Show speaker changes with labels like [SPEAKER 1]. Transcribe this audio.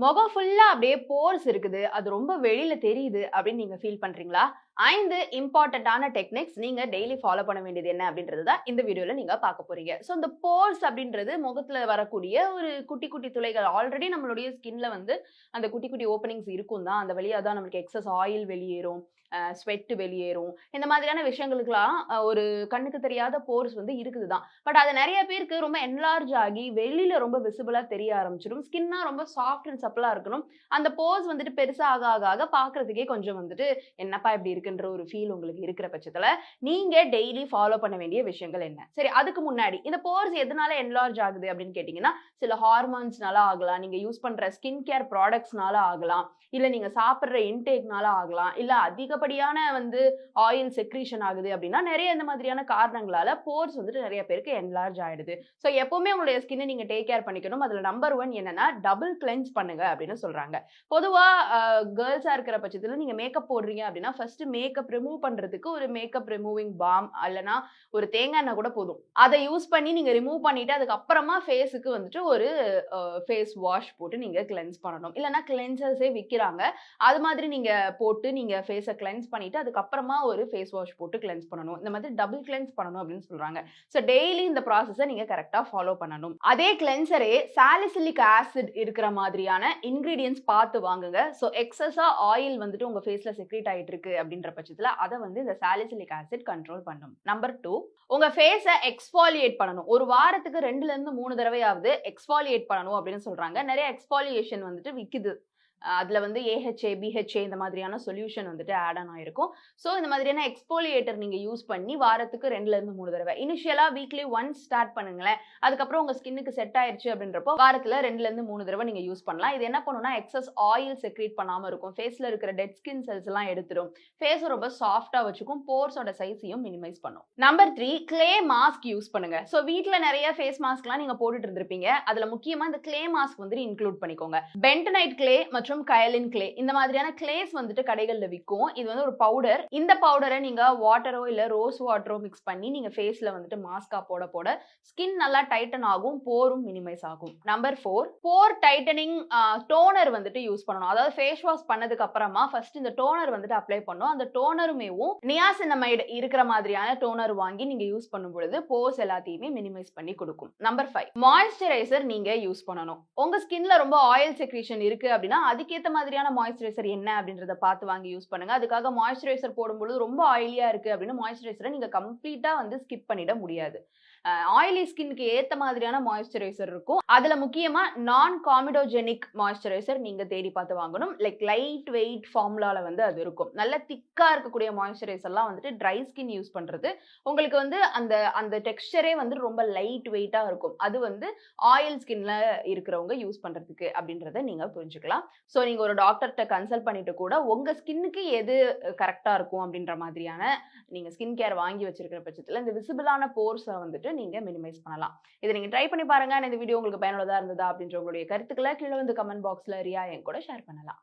[SPEAKER 1] முகம் ஃபுல்லா அப்படியே போர்ஸ் இருக்குது. அது ரொம்ப வெளியில தெரியுது அப்படின்னு நீங்க ஃபீல் பண்றீங்களா? 5 இம்பார்ட்டன்ட்டான டெக்னிக்ஸ் நீங்க டெய்லி ஃபாலோ பண்ண வேண்டியது என்ன அப்படின்றது தான் இந்த வீடியோல நீங்க பார்க்க போறீங்க. ஸோ இந்த போர்ஸ் அப்படின்றது முகத்துல வரக்கூடிய ஒரு குட்டி குட்டி துளைகள். ஆல்ரெடி நம்மளுடைய ஸ்கின்ல வந்து அந்த குட்டி குட்டி ஓப்பனிங்ஸ் இருக்கும் தான். அந்த வழியா தான் நமக்கு எக்ஸஸ் ஆயில் வெளியேறும். ஸ்வெட் வெளியேறும். இந்த மாதிரியான விஷயங்களுக்கெல்லாம் ஒரு கண்ணுக்கு தெரியாத போர்ஸ் வந்து இருக்குது தான். பட் அது நெறைய பேருக்கு ரொம்ப என்லார்ஜ் ஆகி வெளியில ரொம்ப விசிபிளா தெரிய ஆரம்பிச்சுரும். ஸ்கின்னா ரொம்ப சாஃப்ட் அண்ட் சப்பிளா இருக்கணும். அந்த போர்ஸ் வந்துட்டு பெருசா ஆக பார்க்கறதுக்கே கொஞ்சம் வந்துட்டு என்னப்பா இப்படி இருக்குன்ற ஒரு ஃபீல் உங்களுக்கு இருக்கிற பட்சத்துல, நீங்க டெய்லி ஃபாலோ பண்ண வேண்டிய விஷயங்கள் என்ன? சரி அதுக்கு முன்னாடி இந்த போர்ஸ் எதனால என்லார்ஜ் ஆகுது அப்படின்னு கேட்டீங்கன்னா, சில ஹார்மோன்ஸ்னால ஆகலாம். நீங்க யூஸ் பண்ற ஸ்கின் கேர் ப்ராடக்ட்ஸ்னால ஆகலாம். இல்ல நீங்க சாப்பிடுற இன்டேக்னால ஆகலாம். இல்ல அதிகப்படியான வந்து ஆயில் செக்ரீஷன் ஆகுது அப்படின்னா, நெறைய இந்த மாதிரியான காரணங்களால போர்ஸ் வந்துட்டு நெறைய பேருக்கு என்லார்ஜ் ஆயிடுது. ஸோ எப்பவுமே உங்களுடைய ஸ்கின்ன நீங்க டேக் கேர் பண்ணிக்கணும். அதுல நம்பர் 1 என்னன்னா, டபுள் கிளென்ஸ் பண்ணுங்க அப்படின்னு சொல்றாங்க. பொதுவா கேர்ல்ஸா இருக்கிற பட்சத்துல நீங்க மேக்கப் போடுறீங்க அப்படின்னா, ஃபர்ஸ்ட் மேக்கப் ரிமூவ் பண்றதுக்கு ஒரு மேக்கப் ரிமூவிங் பாம் அல்லனா ஒரு தேங்காய் எண்ணெய் கூட போதும். அத யூஸ் பண்ணி நீங்க ரிமூவ் பண்ணிட்டு அதுக்கப்புறமா ஃபேஸ்க்கு வந்துட்டு ஒரு ஃபேஸ் வாஷ் போட்டு நீங்க கிளென்ஸ் பண்ணணும். இல்லன்னா கிளென்சர்ஸே விக்கிறாங்க. அது மாதிரி நீங்க போட்டு நீங்க ஃபேஸ கிளென்ஸ் பண்ணிட்டு அதுக்கப்புறமா ஒரு ஃபேஸ் வாஷ் போட்டு கிளென்ஸ் பண்ணணும். இந்த மாதிரி டபுள் கிளென்ஸ் பண்ணணும் அப்படின்னு சொல்றாங்க. ஸோ டெய்லி இந்த ப்ராசஸ நீங்க கரெக்ட்டா ஃபாலோ பண்ணணும். அதே கிளென்சரே சாலிசிலிக் ஆசிட் இருக்கிற மாதிரியான இன்கிரீடியன்ட்ஸ் பார்த்து வாங்குங்க. ஸோ எக்ஸஸா ஆயில் வந்துட்டு உங்க ஃபேஸ்ல செக்ரீட் ஆயிட்டு இருக்கு அப்படின்ற பட்சத்துல அத வந்து இந்த சாலிசிலிக் ஆசிட் கண்ட்ரோல் பண்ணும். நம்பர் 2 உங்க ஃபேஸ எக்ஸ்ஃபாலியேட் பண்ணணும். ஒரு வாரத்துக்கு 2ல இருந்து 3 தடவையாவது எக்ஸ்ஃபாலியேட் பண்ணணும் அப்படின்னு சொல்றாங்க. நெறைய எக்ஸ்ஃபாலியேஷன் வந்துட்டு விக்குது. அதுல வந்து AHA, BHA இந்த மாதிரியான சொல்யூஷன் வந்துட்டு ஆட் ஆன் ஆயிருக்கும். ஸோ இந்த மாதிரியான எக்ஸ்போலியேட்டர் நீங்க யூஸ் பண்ணி வாரத்துக்கு 2ல இருந்து 3 தடவை. இனிஷியலா வீக்லி ஒன்ஸ் ஸ்டார்ட் பண்ணுங்களேன். அதுக்கப்புறம் உங்க ஸ்கின்னுக்கு செட் ஆயிருச்சு அப்படின்றப்போ வாரத்துல 2ல இருந்து 3 தடவை நீங்க யூஸ் பண்ணலாம். இது என்ன பண்ணும்னா எக்ஸஸ் ஆயில் செக்ரீட் பண்ணாம இருக்கும். ஃபேஸ்ல இருக்கிற டெட் ஸ்கின் செல்ஸ் எல்லாம் எடுத்துரும். ஃபேஸ் ரொம்ப சாஃப்ட்டா வச்சுக்கும். போர்ஸோட சைஸையும் மினிமைஸ் பண்ணும். நம்பர் 3 க்ளே மாஸ்க் யூஸ் பண்ணுங்க. ஸோ வீட்ல நிறைய ஃபேஸ் மாஸ்க்லாம் நீங்க போட்டுட்டு இருந்திருப்பீங்க. அதுல முக்கியமா இந்த க்ளே மாஸ்க் வந்து இன்க்ளூட் பண்ணிக்கோங்க. பென்டனைட் க்ளே மற்றும் கயலின் க்ளே இந்த மாதிரியான க்ளேஸ் வந்துட்டு கடைகள்ல விக்கும். இது வந்து ஒரு பவுடர். இந்த பவுடரை நீங்க வாட்டரோ இல்ல ரோஸ் வாட்டரோ மிக்ஸ் பண்ணி நீங்க ஃபேஸ்ல வந்துட்டு மாஸ்கா போட போட ஸ்கின் நல்லா டைட்டன் ஆகும், போரும் மினிமைஸ் ஆகும். நம்பர் 4 போர் டைட்டனிங் டோனர் வந்துட்டு யூஸ் பண்ணணும். அதாவது ஃபேஸ் வாஷ் பண்ணதுக்கு அப்புறமா ஃபர்ஸ்ட் இந்த டோனர் வந்துட்டு அப்ளை பண்ணணும். அந்த டோனருமேவும் நியாசினமைடு இருக்கிற மாதிரியான டோனர் வாங்கி நீங்க யூஸ் பண்ணும் பொழுது போர்ஸ் எல்லாத்தையுமே மினிமைஸ் பண்ணி கொடுக்கும். நம்பர் 5 மாய்ஸ்சரைசர் நீங்க யூஸ் பண்ணணும். உங்க ஸ்கின்ல ரொம்ப ஆயில் செக்ரீஷன் இருக்கு அப்படின்னா அதுக்கேத்த மாதிரியான மாய்ஸ்சரைசர் என்ன அப்படின்றத பார்த்து வாங்கி யூஸ் பண்ணுங்க. அதுக்காக மாய்ஸ்சரைசர் போடும்போது ரொம்ப ஆயிலியா இருக்கு அப்படின்னு மாய்ஸ்சரைசரை நீங்க கம்ப்ளீட்டா வந்து ஸ்கிப் பண்ணிட முடியாது. ஆயிலி ஸ்கின்க்கு ஏத்த மாதிரியான மாய்ஸ்சரைசர் இருக்கும். அதுல முக்கியமா நான் காமிடோஜெனிக் மாய்ஸ்சரைசர் நீங்க தேடி பார்த்து வாங்கணும். லைக் லைட் வெயிட் ஃபார்முலால வந்து அது இருக்கும். நல்ல திக்கா இருக்கக்கூடிய மாய்ஸ்சரைசர்லாம் வந்துட்டு ட்ரை ஸ்கின் யூஸ் பண்றது. உங்களுக்கு வந்து அந்த அந்த டெக்ஸ்சரே வந்து ரொம்ப லைட் வெயிட்டா இருக்கும். அது வந்து ஆயில் ஸ்கின்ல இருக்கிறவங்க யூஸ் பண்றதுக்கு அப்படின்றத நீங்க புரிஞ்சுக்கலாம். ஸோ நீங்க ஒரு டாக்டர்கிட்ட கன்சல்ட் பண்ணிட்டு கூட உங்க ஸ்கின்னுக்கு எது கரெக்டா இருக்கும் அப்படின்ற மாதிரியான நீங்க ஸ்கின் கேர் வாங்கி வச்சிருக்கிற பட்சத்துல இந்த விசிபிளான போர்ஸை வந்துட்டு நீங்க மினிமைஸ் பண்ணலாம். இதை நீங்க ட்ரை பண்ணி பாருங்க. இந்த வீடியோ உங்களுக்கு பயனுள்ளதா இருந்ததா அப்படின்ற உங்களுடைய கருத்துக்களை கீழே வந்து கமெண்ட் பாக்ஸ்ல ரியா என் கூட ஷேர் பண்ணலாம்.